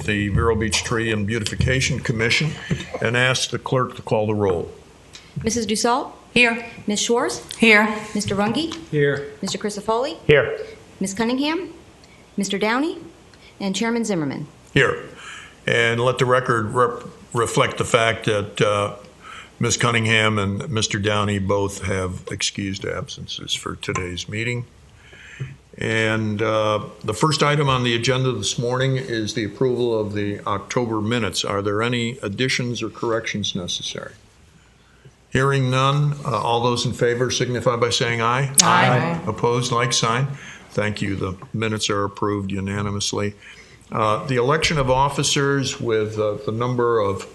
the Vero Beach Tree and Beautification Commission and ask the clerk to call the roll. Mrs. Dussault? Here. Ms. Schwartz? Here. Mr. Runge? Here. Mr. Crisafulli? Here. Ms. Cunningham? Mr. Downey? And Chairman Zimmerman. Here. And let the record reflect the fact that Ms. Cunningham and Mr. Downey both have excused absences for today's meeting. And the first item on the agenda this morning is the approval of the October minutes. Are there any additions or corrections necessary? Hearing none, all those in favor signify by saying aye. Aye. Opposed, like sign. Thank you. The minutes are approved unanimously. The election of officers with the number of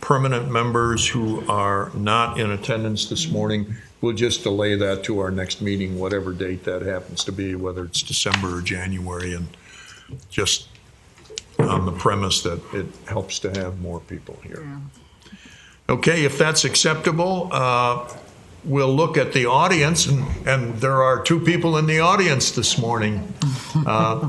permanent members who are not in attendance this morning, we'll just delay that to our next meeting, whatever date that happens to be, whether it's December or January, and just on the premise that it helps to have more people here. Okay, if that's acceptable, we'll look at the audience, and there are two people in the audience this morning.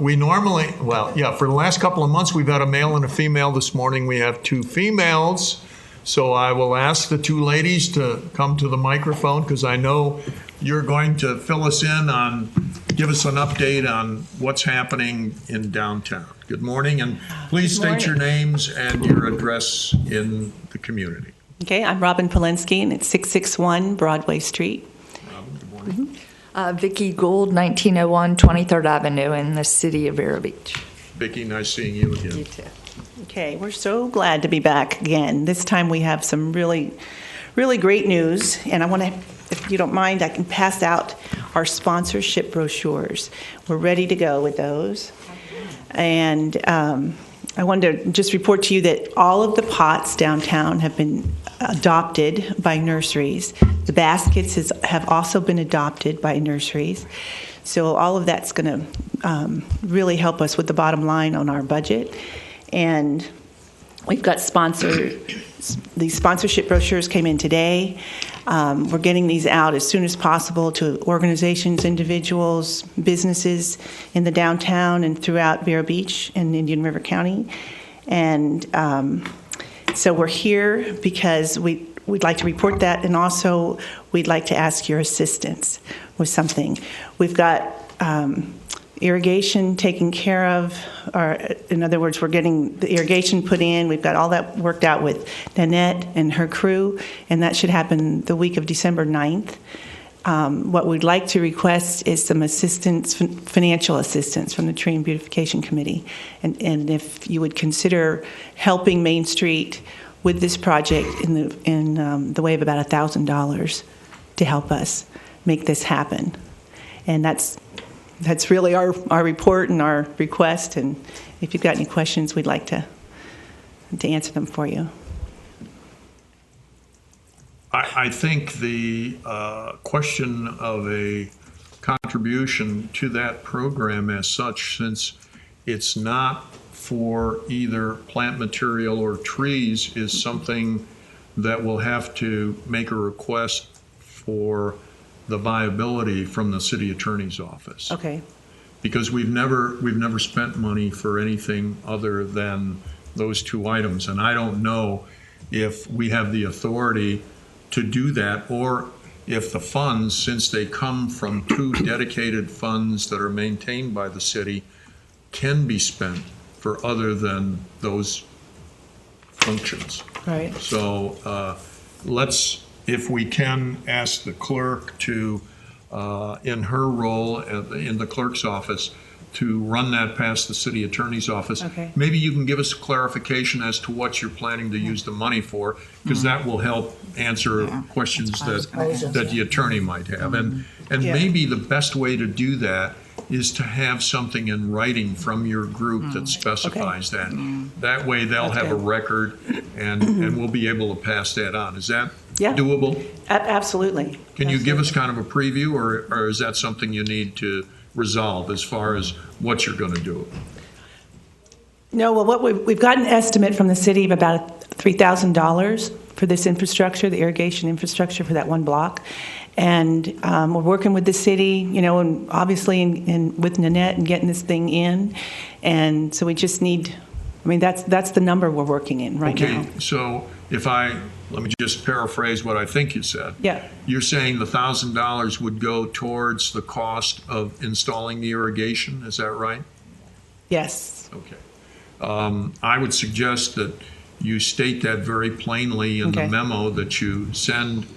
We normally, for the last couple of months, we've had a male and a female. This morning we have two females. So I will ask the two ladies to come to the microphone because I know you're going to fill us in on, give us an update on what's happening in downtown. Good morning, and please state your names and your address in the community. Okay, I'm Robin Polensky, and it's 661 Broadway Street. Robin, good morning. Vicki Gould, 1901 23rd Avenue in the city of Vero Beach. Vicki, nice seeing you again. You too. Okay, we're so glad to be back again. This time we have some really, really great news, and I want to, if you don't mind, I can pass out our sponsorship brochures. We're ready to go with those. And I wanted to just report to you that all of the pots downtown have been adopted by nurseries. The baskets have also been adopted by nurseries. So all of that's going to really help us with the bottom line on our budget. And we've got these sponsorship brochures came in today. We're getting these out as soon as possible to organizations, individuals, businesses in the downtown and throughout Vero Beach and Indian River County. And so we're here because we'd like to report that, and also we'd like to ask your assistance with something. We've got irrigation taken care of, or in other words, we're getting the irrigation put in. We've got all that worked out with Nanette and her crew, and that should happen the week of December 9th. What we'd like to request is some assistance, financial assistance from the Tree and Beautification Committee, and if you would consider helping Main Street with this project in the way of about $1,000 to help us make this happen. And that's really our report and our request, and if you've got any questions, we'd like to answer them for you. I think the question of a contribution to that program as such, since it's not for either plant material or trees, is something that we'll have to make a request for the viability from the city attorney's office. Okay. Because we've never spent money for anything other than those two items, and I don't know if we have the authority to do that, or if the funds, since they come from two dedicated funds that are maintained by the city, can be spent for other than those functions. Right. So let's, if we can, ask the clerk to, in her role in the clerk's office, to run that past the city attorney's office. Okay. Maybe you can give us clarification as to what you're planning to use the money for, because that will help answer questions that the attorney might have. And maybe the best way to do that is to have something in writing from your group that specifies that. That way they'll have a record, and we'll be able to pass that on. Is that doable? Absolutely. Can you give us kind of a preview, or is that something you need to resolve as far as what you're going to do? No, well, what we've got an estimate from the city of about $3,000 for this infrastructure, the irrigation infrastructure for that one block. And we're working with the city, and obviously with Nanette and getting this thing in. And so we just need I mean, that's the number we're working in right now. Okay, so let me just paraphrase what I think you said. Yeah. You're saying the $1,000 would go towards the cost of installing the irrigation, is that right? Yes. Okay. I would suggest that you state that very plainly in the Okay. memo that you send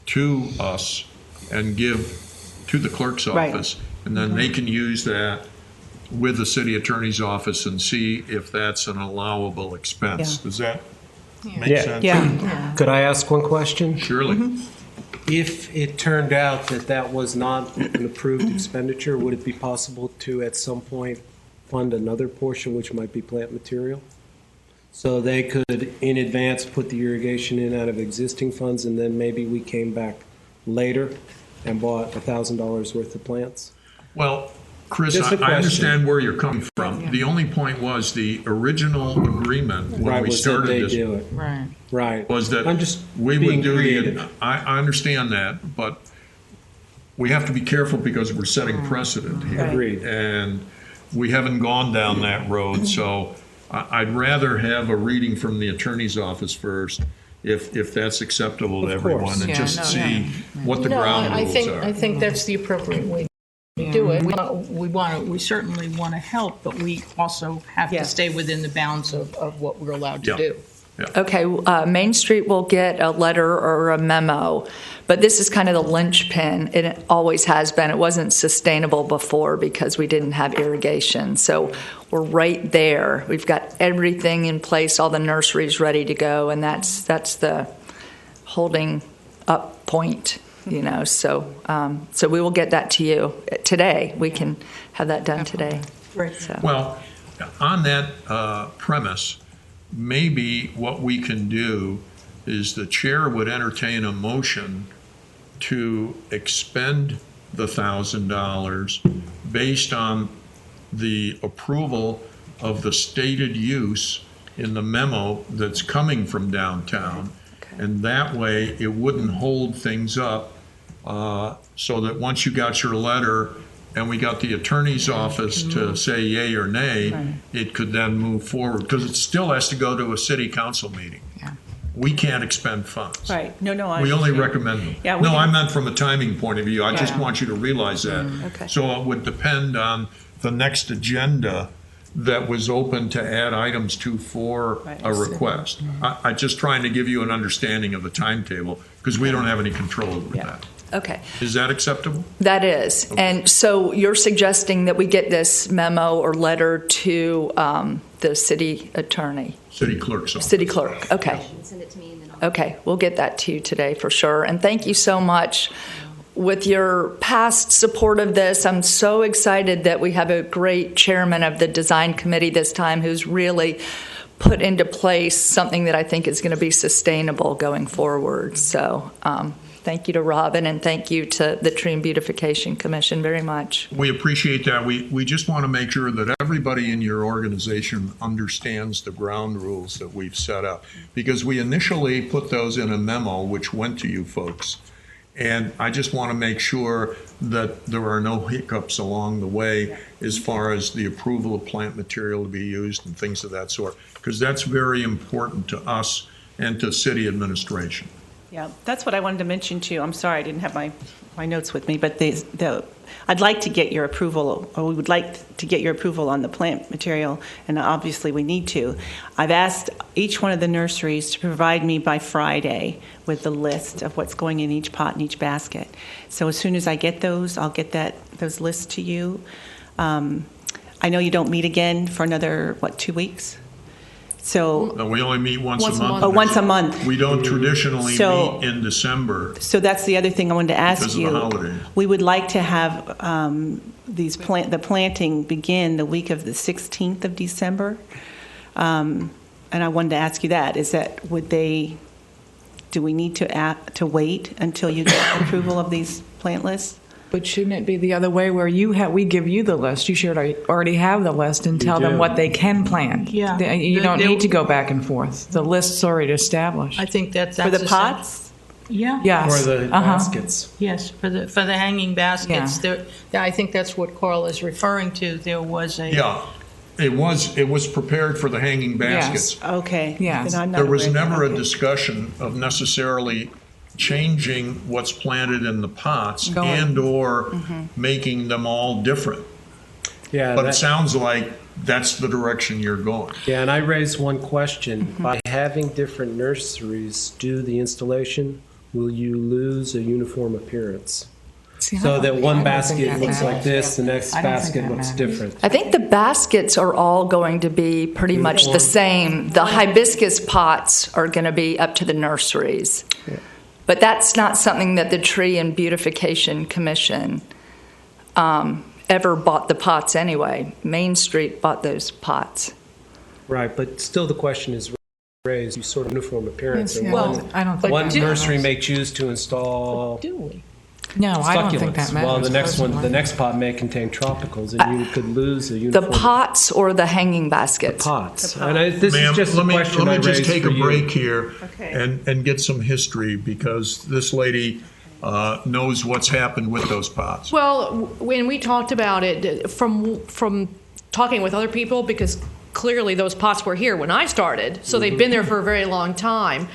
to us and give to the clerk's Right. office, and then they can use that with the city attorney's office and see if that's an allowable expense. Yeah. Does that make Yeah. sense? Yeah. Could I ask one question? Surely. If it turned out that that was not an approved expenditure, would it be possible to, at some point, fund another portion, which might be plant material? So they could, in advance, put the irrigation in out of existing funds, and then maybe we came back later and bought $1,000 worth of plants? Well, Chris, Just a I question. understand where you're coming from. The only point was the original agreement when Right, we was that started they this do it. Right. Right. was that I'm just we being would do creative. I understand that, but we have to be careful because we're setting precedent here. Right. Agreed. And we haven't gone down that road, so I'd rather have a reading from the attorney's office first, if that's acceptable to Of everyone, course. and Yeah, just no, see what the No, ground I rules think, are. I think that's the appropriate way to do it. We certainly want to help, but we also have Yeah. to stay within the bounds of what we're allowed to Yeah. do. Okay, Main Street will get a letter or a memo, but this is kind of the linchpin. It always has been. It wasn't sustainable before because we didn't have irrigation. So we're right there. We've got everything in place, all the nurseries ready to go, and that's the holding up point, you know. So we will get that to you today. We can have that done today. Right. So. Well, on that premise, maybe what we can do is the chair would entertain a motion to expend the $1,000 based on the approval of the stated use in the memo that's coming from downtown. And that way, it wouldn't hold things up, so that once you got your letter and we got the attorney's office to say yay or nay, it could then move forward, because it still has to go to a city council meeting. Yeah. We can't expend funds. Right. No, I We only understand. recommend them. Yeah, we No, I can- meant from a timing point of view. I just Yeah. want you to realize that. Okay. So it would depend on the next agenda that was open to add items to for Right. a request. I'm just trying to give you an understanding of the timetable, because we don't have any control over Yeah. that. Okay. Is that acceptable? That is. And so you're suggesting that we get this memo or letter to the city attorney, City clerk's office. city clerk? Okay. Send it to me and then I'll. Okay. We'll get that to you today for sure. And thank you so much. With your past support of this, I'm so excited that we have a great chairman of the design committee this time who's really put into place something that I think is going to be sustainable going forward. So thank you to Robin, and thank you to the Tree and Beautification Commission very much. We appreciate that. We just want to make sure that everybody in your organization understands the ground rules that we've set up, because we initially put those in a memo which went to you folks. And I just want to make sure that there are no hiccups along the way as far as the approval of plant material to be used and things of that sort, because that's very important to us and to city administration. Yeah, that's what I wanted to mention too. I'm sorry I didn't have my notes with me, but I'd like to get your approval, or we would like to get your approval on the plant material, and obviously we need to. I've asked each one of the nurseries to provide me by Friday with the list of what's going in each pot and each basket. So as soon as I get those, I'll get those lists to you. I know you don't meet again for another, 2 weeks? So. No, we only meet once a Once a month. month. Oh, once a month. We don't traditionally So- meet in December. So that's the other thing I wanted to ask Because of you. the holidays. We would like to have the planting begin the week of the 16th of December. And I wanted to ask you that, do we need to wait until you get approval of these plant lists? But shouldn't it be the other way where we give you the list? You should already have the list and tell them do. what they can plant. Yeah. You don't They- need to go back and forth. The list's already established. I think that's For the the pots? Yeah. Yes. For the baskets. Yes, for the hanging baskets. Yeah. I think that's what Carl is referring to. There was a. Yeah. It was prepared for the hanging baskets. Okay. Yes. Then I'm not There was aware of never that. a Okay. discussion of necessarily changing what's planted in the pots Going. and/or making them all different. Yeah, But it sounds like that's the direction you're going. yeah, and I raised one question. By having different nurseries do the installation, will you lose a uniform appearance? See, I So don't- that I one don't basket think that looks like matters. this, the next I don't think basket that looks matters. different. I think the baskets are all going to be pretty much the same. The hibiscus pots are going to be up to the nurseries. But that's not something that the Tree and Beautification Commission ever bought the pots anyway. Main Street bought those pots. Right, but still the question is raised, you sort of uniform appearance. Yes, And yeah. one, I don't think one that nursery matters. may choose to install Do we? No, I don't think succulents, that matters. while the next one, the personally. next pot may contain tropicals, and you could lose a uniform. The pots or the hanging baskets? Pots. And this Ma'am, is just a let me question I just raised take for a you. break here Okay. and get some history, because this lady knows what's happened with those pots. Well, when we talked about it, from talking with other people, because clearly those pots were here when I started, so they've been there for a very long time.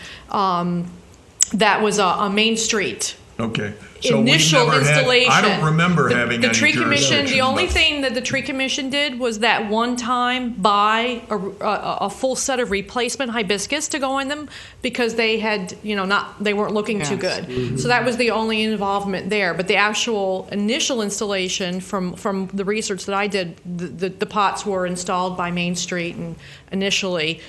That was a Main Street Okay. So we've initial never had- installation. I don't remember having the any tree commission. jurisdiction, The only but- thing that the tree commission did was that one time buy a full set of replacement hibiscus to go in them, because they had they weren't looking too Yes. good. So that was the only involvement there. But the actual initial installation, from the research that I did, the pots were installed by Main Street and initially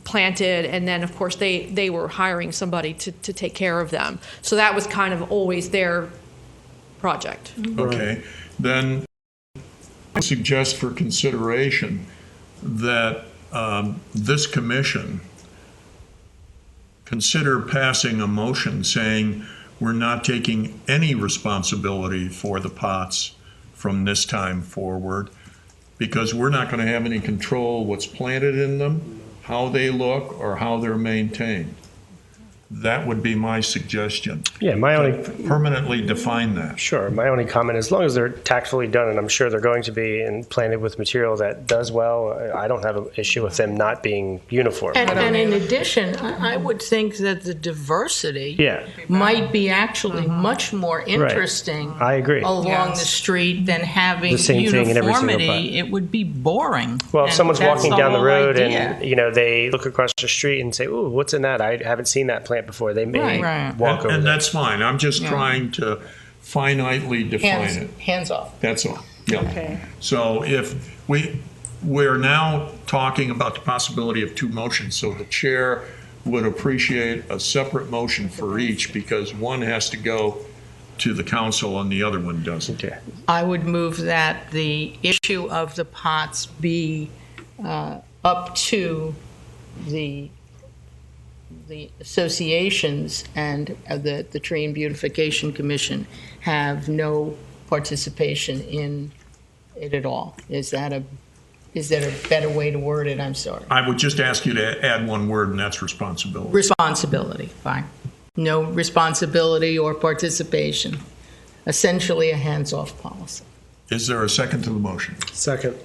planted, and then of course they were hiring somebody to take care of them. So that was kind of always their project. Okay, then I suggest for consideration that this commission consider passing a motion saying we're not taking any responsibility for the pots from this time forward, because we're not going to have any control what's planted in them, how they look, or how they're maintained. That would be my suggestion. Yeah, my only Permanently define that. sure. My only comment, as long as they're tactfully done, and I'm sure they're going to be, and planted with material that does well, I don't have an issue with them not being uniform. And in addition, I would think that the diversity Yeah. might be actually much more interesting I agree. along Yes. the street than having The same thing in every single uniformity. pot. It would be boring. Well, if And someone's that's walking down the whole road idea. and they look across the street and say, "Ooh, what's in that? I haven't seen that plant before." They may Right. Right. walk over. And there. that's fine. I'm just trying to finitely define it. Hands off. That's all. Yeah. Okay. So if we're now talking about the possibility of two motions, so the chair would appreciate a separate motion for each, because one has to go to the council and the other one doesn't. Okay. I would move that the issue of the pots be up to the associations, and the Tree and Beautification Commission have no participation in it at all. Is that a better way to word it? I'm sorry. I would just ask you to add one word, and that's responsibility. Responsibility, fine. No responsibility or participation. Essentially a hands-off policy. Is there a second to the motion? Second.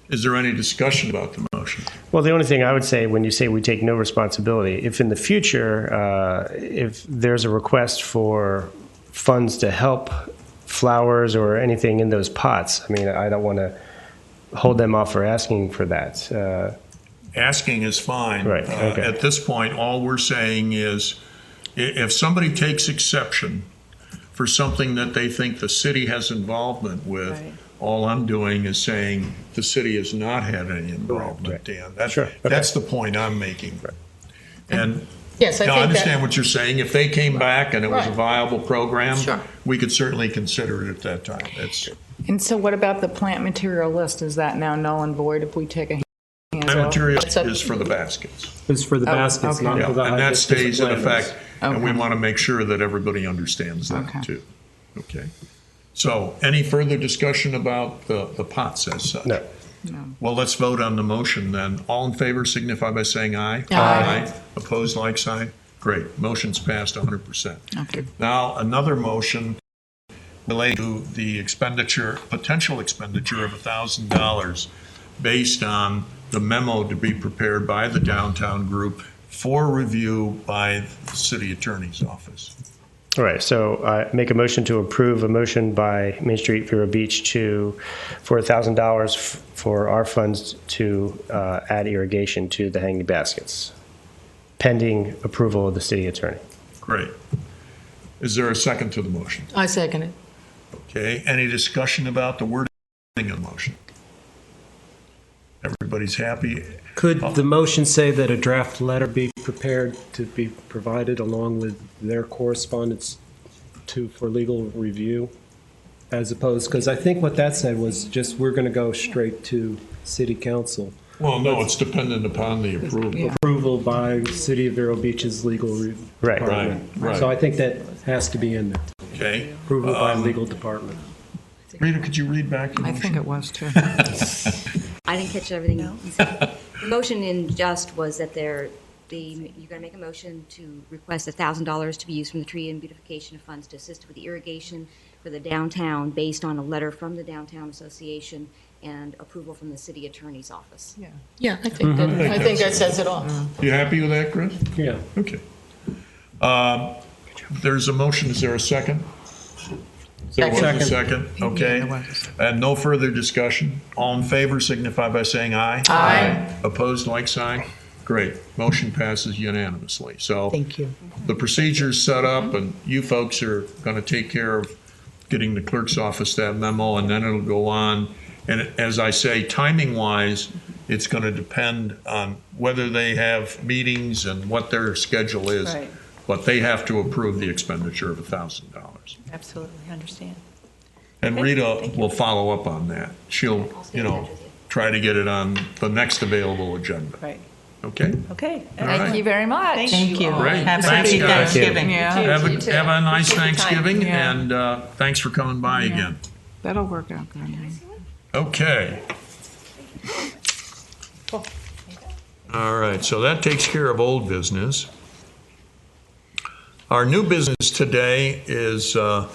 Is there any discussion about the motion? Well, the only thing I would say when you say we take no responsibility, if in the future, if there's a request for funds to help flowers or anything in those pots, I mean, I don't want to hold them off for asking for that. Asking is fine. Right, okay. At this point, all we're saying is, if somebody takes exception for something that they think the city has involvement with, Right. all I'm doing is saying the city has not had any involvement, Right. Dan. Sure, okay. That's the point I'm making. And Yes, I now, I think understand that, what you're saying. If they came back and it was a Right. viable program, Sure. we could certainly consider it at that time. And so what about the plant material list? Is that now null and void if we take a hands My off? material It's up- is for the baskets. It's for the baskets, okay. not Yeah, for the and that hibiscus stays in planters. effect, and we Okay. want to make sure that everybody understands that Okay. too. Okay. So, any further discussion about the pots as such? No. Well, let's vote on the motion then. All in favor signify by saying aye. Aye. Opposed, like sign? Great. Motion's passed 100%. Okay. Now, another motion related to the expenditure, potential expenditure of $1,000 based on the memo to be prepared by the downtown group for review by the city attorney's office. All right, so I make a motion to approve a motion by Main Street Vero Beach for $1,000 for our funds to add irrigation to the hanging baskets, pending approval of the city attorney. Great. Is there a second to the motion? I second it. Okay, any discussion about the wording of the motion? Everybody's happy? Could the motion say that a draft letter be prepared to be provided along with their correspondence for legal review? As opposed, because I think what that said was just, we're going to go straight to city council. Well, no, it's dependent upon the approval. Yeah. Approval by City of Vero Beach's legal Right. department. Right. So I think that has to be in there. Okay. Approval by legal department. Rita, could you read back your I motion? think it was too. I didn't catch everything. You said. The motion in just was that you're going to make a motion to request $1,000 to be used from the tree and beautification funds to assist with the irrigation for the downtown based on a letter from the Downtown Association and approval from the city attorney's office. Yeah, I think that says it all. You happy with that, Chris? Yeah. Okay. There's a motion. Is there a second? There was a second. Okay. And no further discussion. All in favor signify by saying aye. Aye. Opposed, like sign. Great. Motion passes unanimously. So Thank you. the procedure's set up, and you folks are going to take care of getting the clerk's office that memo, and then it'll go on. And as I say, timing-wise, it's going to depend on whether they have meetings and what their schedule is. Right. But they have to approve the expenditure of $1,000. Absolutely, I understand. And Okay, Rita thank you. will follow up on that. She'll, I'll stay in touch with you. try to get it on the next available agenda. Right. Okay? Okay. All right. Thank you very much. Thank you. Great. Happy Thanks, guys. Thanksgiving. Yeah, Have You too. a nice Appreciate the time. Thanksgiving, Yeah. and thanks for coming by again. that'll work out good. Okay. All right, so that takes care of old business. Our new business today is a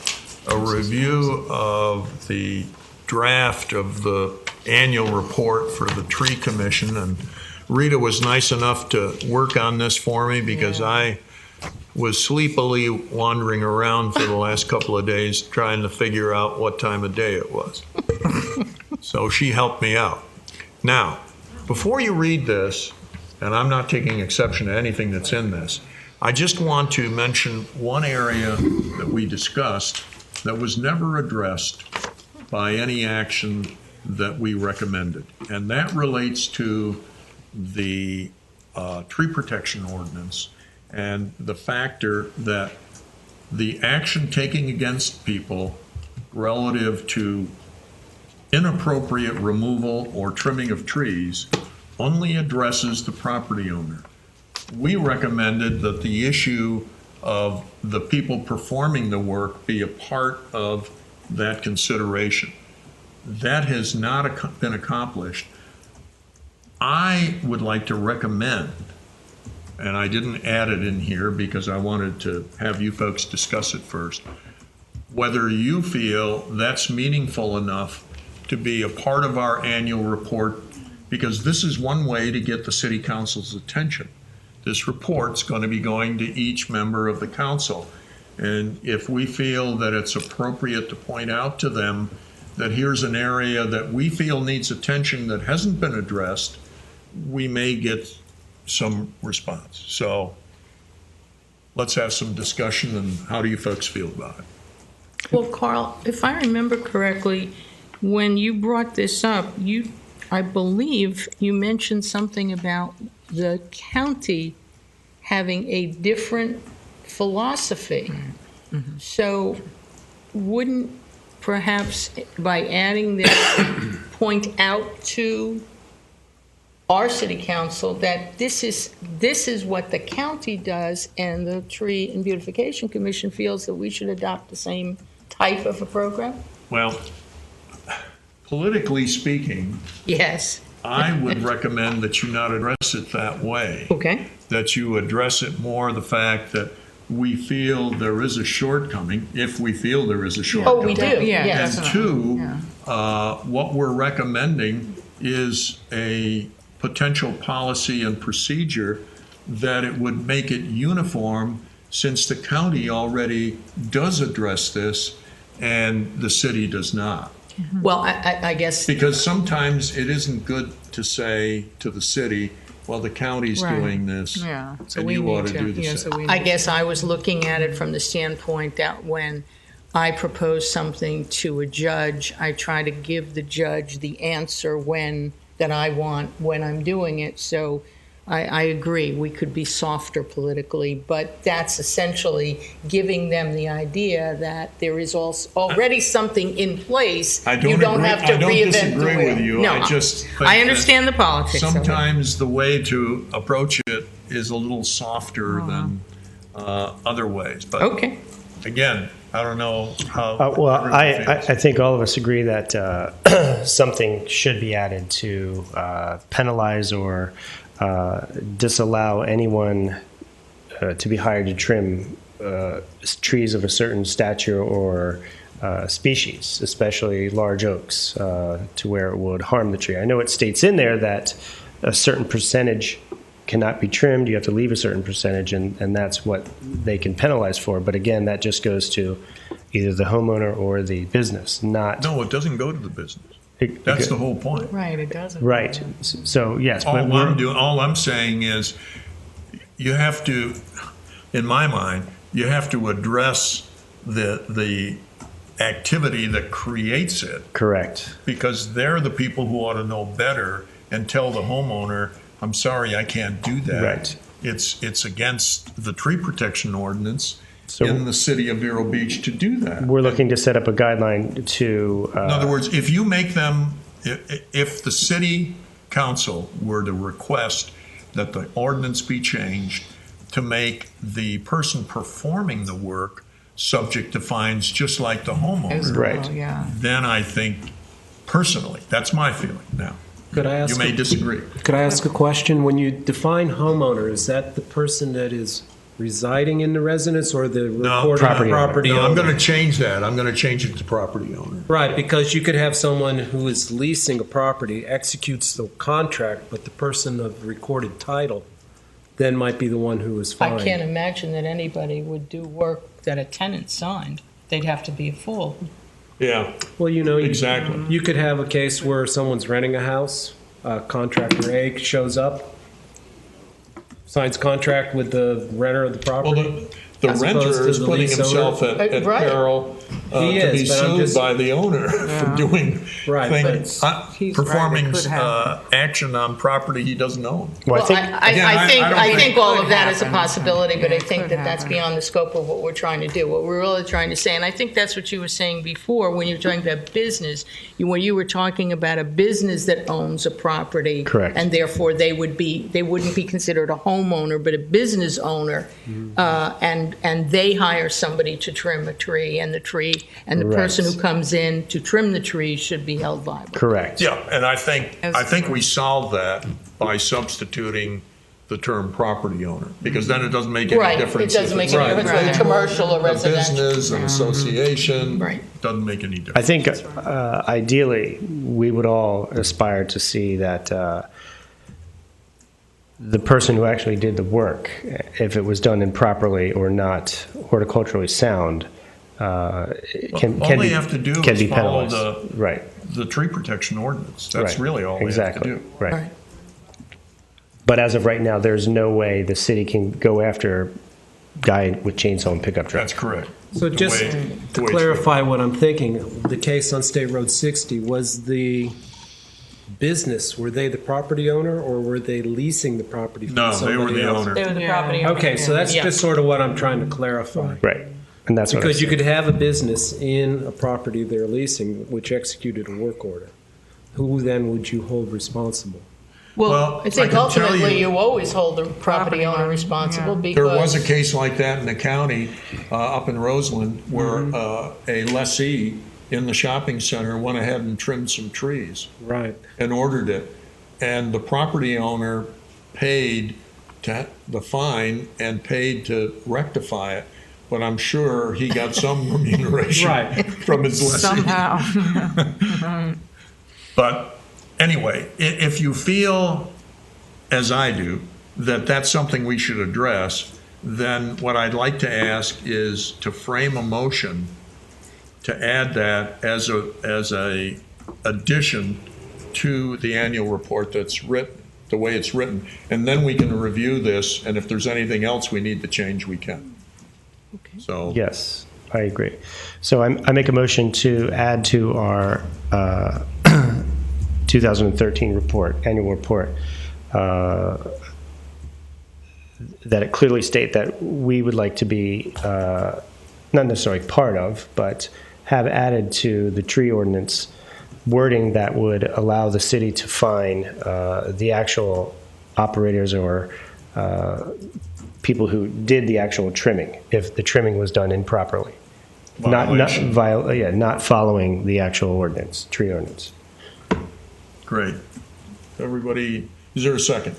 review of the draft of the annual report for the Tree Commission. And Rita was nice enough to work on this for me because I was sleepily wandering around for the last couple of days trying to figure out what time of day it was. So she helped me out. Now, before you read this, and I'm not taking exception to anything that's in this, I just want to mention one area that we discussed that was never addressed by any action that we recommended. And that relates to the tree protection ordinance and the factor that the action taken against people relative to inappropriate removal or trimming of trees only addresses the property owner. We recommended that the issue of the people performing the work be a part of that consideration. That has not been accomplished. I would like to recommend, and I didn't add it in here because I wanted to have you folks discuss it first, whether you feel that's meaningful enough to be a part of our annual report, because this is one way to get the city council's attention. This report's going to be going to each member of the council. And if we feel that it's appropriate to point out to them that here's an area that we feel needs attention that hasn't been addressed, we may get some response. So let's have some discussion, and how do you folks feel about it? Well, Carl, if I remember correctly, when you brought this up, I believe you mentioned something about the county having a different philosophy. So wouldn't perhaps by adding this point out to our city council that this is what the county does, and the Tree and Beautification Commission feels that we should adopt the same type of a program? Well, politically speaking, Yes. I would recommend that you not address it that way. Okay. That you address it more the fact that we feel there is a shortcoming, if we feel there is a shortcoming. Oh, we do. Yeah, Yes. And definitely. two, what we're recommending is a potential policy and procedure that it would make it uniform, since the county already does address this and the city does not. Well, I guess, Because sometimes it isn't good to say to the city, well, the county's Right. doing this, Yeah, so and we you ought need to do the yeah, same. so we I need- guess I was looking at it from the standpoint that when I propose something to a judge, I try to give the judge the answer that I want when I'm doing it. So I agree, we could be softer politically, but that's essentially giving them the idea that there is also already something in place. I don't You don't agree- have to I don't reinvent the disagree wheel. with you. No, I just think I that understand the politics of it. Sometimes the way to approach it is a little softer than other ways. But Okay. again, I don't know how. Well, everyone I feels. think all of us agree that something should be added to penalize or disallow anyone to be hired to trim trees of a certain stature or species, especially large oaks, to where it would harm the tree. I know it states in there that a certain percentage cannot be trimmed. You have to leave a certain percentage, and that's what they can penalize for. But again, that just goes to either the homeowner or the business, not. No, it doesn't go to the business. That's the whole point. Right, it doesn't. Right. So yes, All but all I'm saying is, you have to, in my mind, you have to address the activity that creates it, correct. because they're the people who ought to know better and tell the homeowner, I'm sorry, I can't do that. Right. It's against the tree protection ordinance So- in the city of Vero Beach to do that. We're looking to set up a guideline to. In other words, if you make them, if the city council were to request that the ordinance be changed to make the person performing the work subject to fines just like the homeowner, Right. Yeah. then I think, personally, that's my feeling now. Could I ask? You may disagree. Could I ask a question? When you define homeowner, is that the person that is residing in the residence or the recorded property property owner. No, owner? I'm going to change that. I'm going to change it to property owner. Right, because you could have someone who is leasing a property, executes the contract, but the person of recorded title then might be the one who is I fined. can't imagine that anybody would do work that a tenant signed. They'd have to be full. Yeah, Well, exactly. you could have a case where someone's renting a house, contractor A shows up, signs contract with the renter of the Well, property. the As renter opposed to is the putting lease himself owner. at Right. peril He to be is, but I'm sued just- by the owner for doing Right, things, He's right, performing it could happen. action on property he doesn't own. Well, I Well, think Again, I don't I think- think all Could of that is a happen. possibility, but Yeah, I it think could that that's happen. beyond the scope of what we're trying to do. What we're really trying to say, and I think that's what you were saying before when you were talking about business, when you were talking about a business that owns a property. Correct. And therefore they wouldn't be considered a homeowner, but a business owner. And they hire somebody to trim a tree, and the Right. person who comes in to trim the tree should be held liable. correct. Yeah, and I think we solve that by substituting the term property owner, because then it doesn't make any Right, it difference. doesn't if make it's any difference whether it's commercial or a residential. business, an association, Right. doesn't make any I difference. think ideally we would all aspire to see that the person who actually did the work, if it was done improperly or not horticulturally sound, can All be they have to do can is be follow penalized. Right. the tree protection ordinance. That's Right. really all they exactly. have to do. Right. Right. But as of right now, there's no way the city can go after guy with chainsaw and pickup truck. That's correct. So The just way- to the way it's clarify what I'm thinking, the case on State Road 60, was the business, were they the property owner or were they leasing the property from No, they somebody were the else? owner. They were the Yeah. property owner. Okay, so that's Yeah. just sort of what I'm trying to clarify. Right. And that's what I Because you said. could have a business in a property they're leasing which executed a work order. Who then would you hold responsible? Well, Well, I I think can tell ultimately you- you always hold the property owner owner, responsible yeah. because. There was a case like that in the county, up in Roseland, where a lessee in the shopping center went ahead and trimmed some trees Right. and ordered it. And the property owner paid the fine and paid to rectify it. But I'm sure he got some remuneration Right. from his lessee. Somehow. But anyway, if you feel, as I do, that that's something we should address, then what I'd like to ask is to frame a motion to add that as a addition to the annual report that's written, the way it's written, and then we can review this, and if there's anything else we need to change, we can. So Yes, I agree. So I make a motion to add to our 2013 report, annual report, that it clearly state that we would like to be not necessarily part of, but have added to the tree ordinance wording that would allow the city to fine the actual operators or people who did the actual trimming if the trimming was done improperly. Not following the actual ordinance, tree ordinance. great. Everybody, is there a second?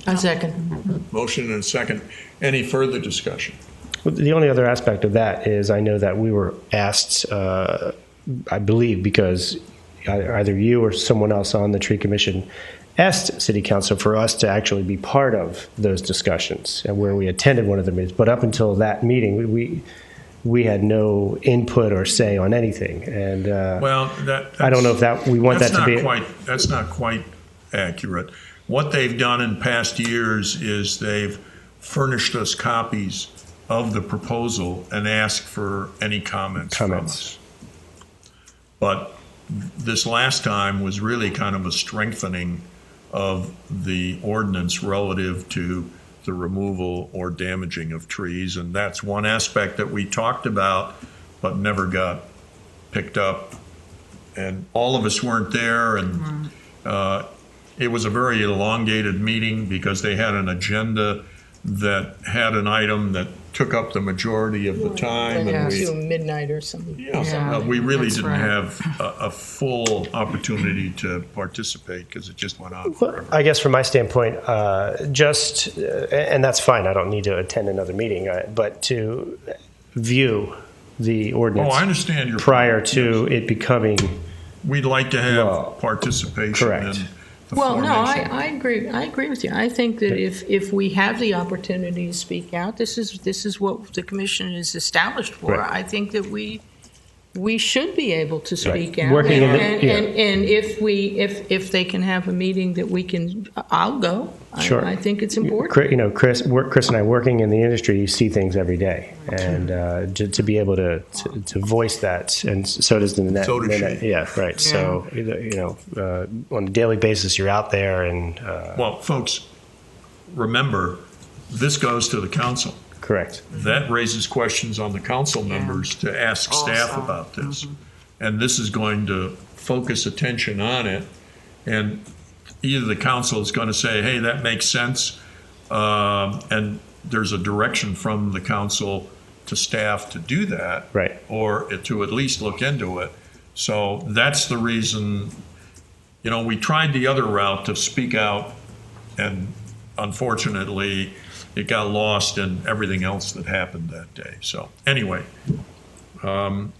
A second. Motion and a second. Any further discussion? Well, the only other aspect of that is I know that we were asked, I believe, because either you or someone else on the tree commission asked City Council for us to actually be part of those discussions, and where we attended one of the meetings. But up until that meeting, we had no input or say on anything. And Well, I don't know if that we want that to be. That's not quite accurate. What they've done in past years is they've furnished us copies of the proposal and asked for any comments from us. But this last time was really kind of a strengthening of the ordinance relative to the removal or damaging of trees. And that's one aspect that we talked about but never got picked up. And all of us weren't there, and it was a very elongated meeting because they had an agenda that had an item that took up the majority of the time. And To midnight or something. we really that's didn't right. have a full opportunity to participate because it just went on Well, forever. I guess from my standpoint, and that's fine. I don't need to attend another meeting, but to view the ordinance Oh, I understand your prior point. to it becoming. We'd like to have Well, participation correct. in the Well, no, formation. I agree. I agree with you. I think that if we have the opportunity to speak out, this is what the commission is established for. Right. I think that we should be able to speak out. Working in the- and, yeah. and if they can have a meeting that we can, I'll go. Sure. I think it's important. Chris and I working in the industry, you see things every day, and to be able to voice that, and so does the net. So does she. Yeah, right. So on a daily basis, you're out there, and Well, folks, remember, this goes to the council. correct. That raises questions on the council members to ask staff Also. about this. And this is going to focus attention on it. And either the council is going to say, hey, that makes sense, and there's a direction from the council to staff to do that. Right. Or to at least look into it. So that's the reason, we tried the other route to speak out, and unfortunately, it got lost in everything else that happened that day. So anyway,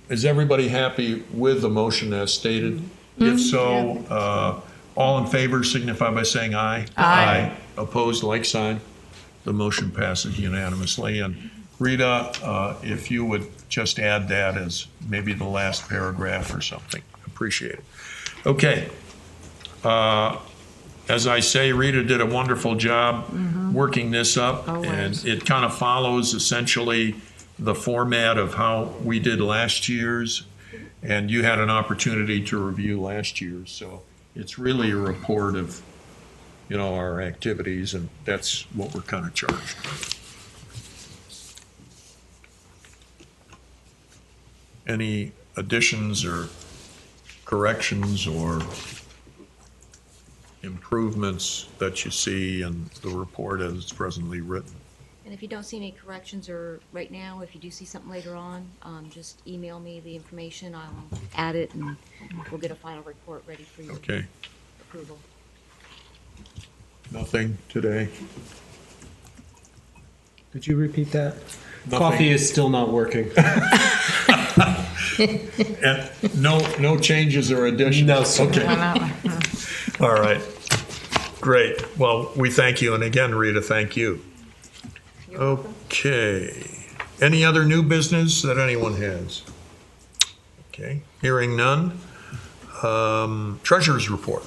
is everybody happy with the motion as stated? If so, all in favor signify by saying aye. Aye. Opposed, like sign. The motion passes unanimously. And Rita, if you would just add that as maybe the last paragraph or something. Appreciate it. Okay. As I say, Rita did a wonderful job working this up, and it kind of follows essentially the format of how we did last year's, and you had an opportunity to review last year's, so it's really a report of, our activities, and that's what we're kind of charged with. Any additions or corrections or improvements that you see in the report as it's presently written? And if you don't see any corrections or right now, if you do see something later on, just email me the information. I'll add it and we'll get a final report ready for your Okay, approval. nothing today? Did you repeat that? Nothing. Coffee is still not working. And no changes or additions? No, sir. Okay. All right. Great. Well, we thank you. And again, Rita, thank you. Okay. Any other new business that anyone has? Okay. Hearing none. Treasurer's report.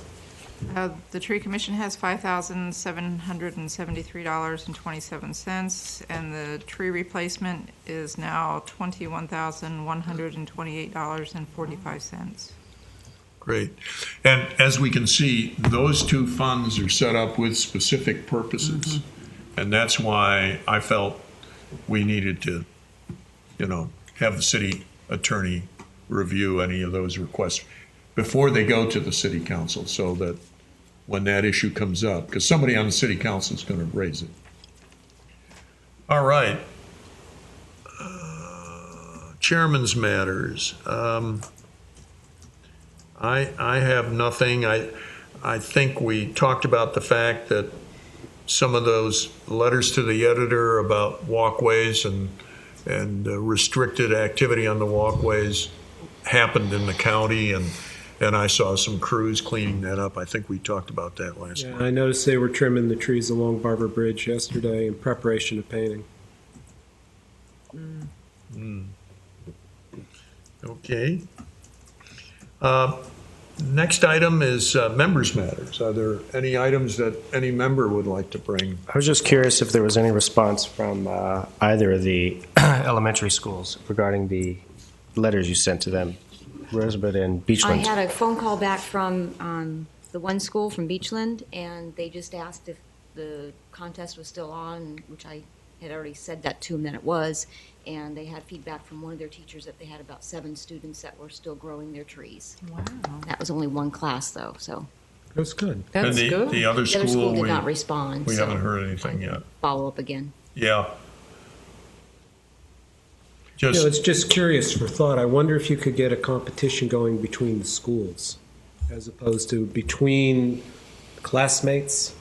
The Tree Commission has $5,773.27, and the tree replacement is now $21,128.45. Great. And as we can see, those two funds are set up with specific purposes. And that's why I felt we needed to, have the city attorney review any of those requests before they go to the city council, so that when that issue comes up, because somebody on the city council is going to raise it. All right. Chairman's matters. I have nothing. I think we talked about the fact that some of those letters to the editor about walkways and restricted activity on the walkways happened in the county, and I saw some crews cleaning that up. I think we talked about that last Yeah, month. I noticed they were trimming the trees along Barber Bridge yesterday in preparation of painting. Okay. Next item is members' matters. Are there any items that any member would like to bring? I was just curious if there was any response from either of the elementary schools regarding the letters you sent to them, Rosebud and I Beachland. had a phone call back from the one school from Beachland, and they just asked if the contest was still on, which I had already said that to them that it was. And they had feedback from one of their teachers that they had about 7 students that were still growing their trees. Wow. That was only one class, though, so That's good. That's And good. the other the other school school, did we not respond. so haven't heard anything yet. Follow up again. Yeah. It's just curious for thought. I wonder if you could get a competition going between the schools as opposed to between classmates.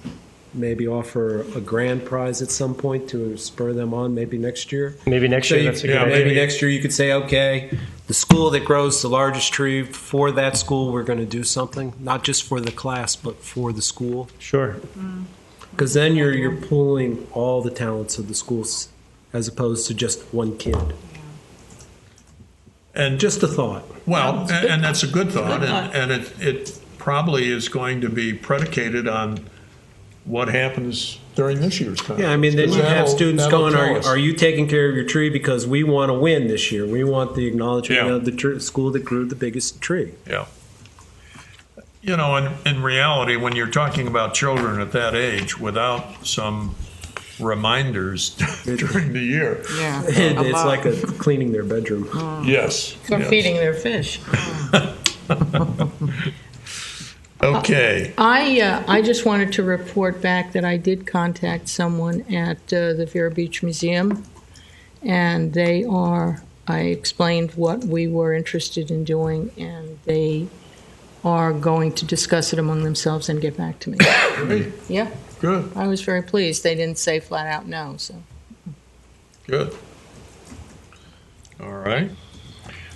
Maybe offer a grand prize at some point to spur them on, maybe next year. Maybe next year, that's a good idea. Maybe next year you could say, okay, the school that grows the largest tree, for that school, we're going to do something, not just for the class, but for the school. Sure. Because then you're pulling all the talents of the schools as opposed to just one kid. And Just a thought. well, and that's a good thought, and it probably is going to be predicated on what happens during this year's time. Yeah, I mean, then you have students going, tell us. are you taking care of your tree because we want to win this year? We want the acknowledgement Yeah. of the school that grew the biggest tree. Yeah. In reality, when you're talking about children at that age, without some reminders during the year. Yeah. It's like cleaning their bedroom. Yes. For yes. feeding their fish. Okay. I just wanted to report back that I did contact someone at the Vero Beach Museum, and I explained what we were interested in doing, and they are going to discuss it among themselves and get back to me. Great. Yeah, Good. I was very pleased. They didn't say flat out no, so. Good. All right.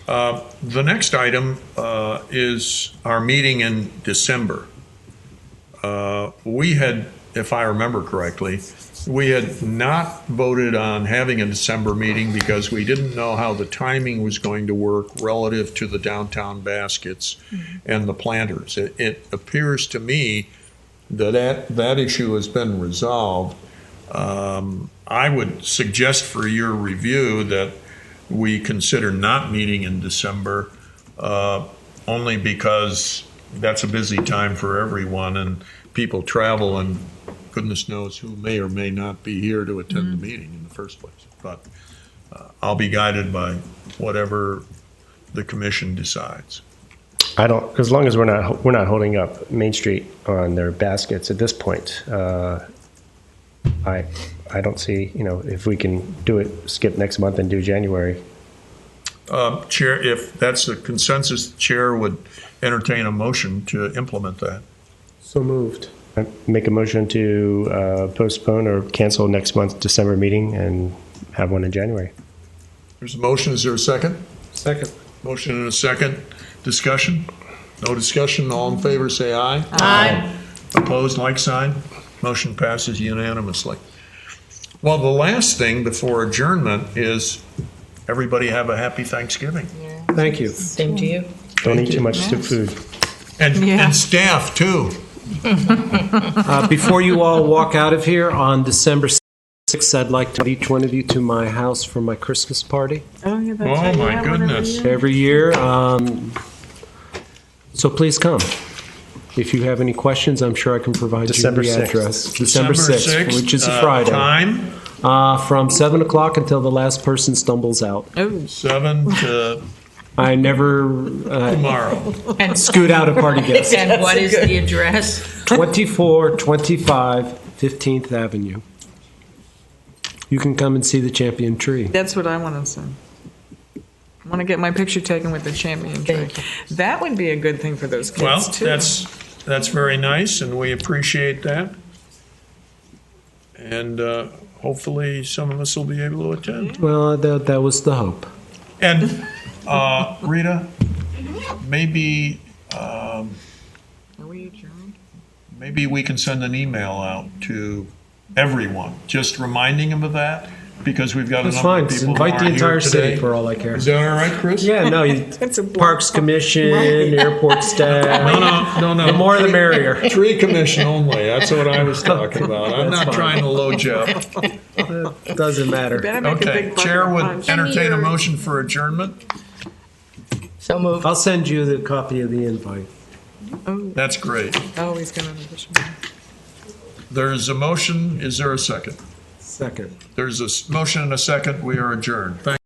The next item is our meeting in December. We had, if I remember correctly, we had not voted on having a December meeting because we didn't know how the timing was going to work relative to the downtown baskets and the planters. It appears to me that issue has been resolved. I would suggest for your review that we consider not meeting in December, only because that's a busy time for everyone and people travel, and goodness knows who may or may not be here to attend the meeting in the first place. But I'll be guided by whatever the commission decides. As long as we're not holding up Main Street on their baskets at this point. I don't see, if we can do it, skip next month and do January. Chair, if that's the consensus, the chair would entertain a motion to implement that. So moved. I make a motion to postpone or cancel next month's December meeting and have one in January. There's a motion. Is there a second? Second. Motion and a second. Discussion? No discussion, all in favor, say aye. Aye. Opposed, like sign. Motion passes unanimously. Well, the last thing before adjournment is everybody have a happy Thanksgiving. Thank you. Same to you. Don't eat too much food. And staff, too. Before you all walk out of here, on December 6th, I'd like to invite each one of you to my house for my Christmas party. Oh, yeah, that's Oh, right. my Yeah, whatever goodness. year. Every year. So please come. If you have any questions, I'm sure I can provide December you the 6th. address. December 6th, which is a Friday. Time, From 7 o'clock until the last person stumbles out. Oh, 7 to I never tomorrow. scoot out a party guest. And what is the address? 2425 15th Avenue. You can come and see the champion tree. that's what I want to say. I want to get my picture taken with the champion tree. Thank you. That would be a good thing for those kids, Well, too. that's very nice, and we appreciate that. And hopefully, some of us will be able to attend. Well, that was the hope. And Rita, maybe Are we adjourned? maybe we can send an email out to everyone, just reminding them of that, because we've got a That's number fine. of people who Invite aren't the here entire today. city for all I care. Is that all right, Chris? Yeah, no, It's a block. Parks Commission, airport staff. No. The more the merrier. Tree commission only. That's what I was talking about. I'm not trying to load you up. Doesn't matter. Better make a Okay, big bucket Chair of would punch. entertain a motion for adjournment. So moved. I'll send you the copy of the invite. That's great. Oh, he's going to. There's a motion. Is there a second? Second. There's a motion and a second. We are adjourned. Thank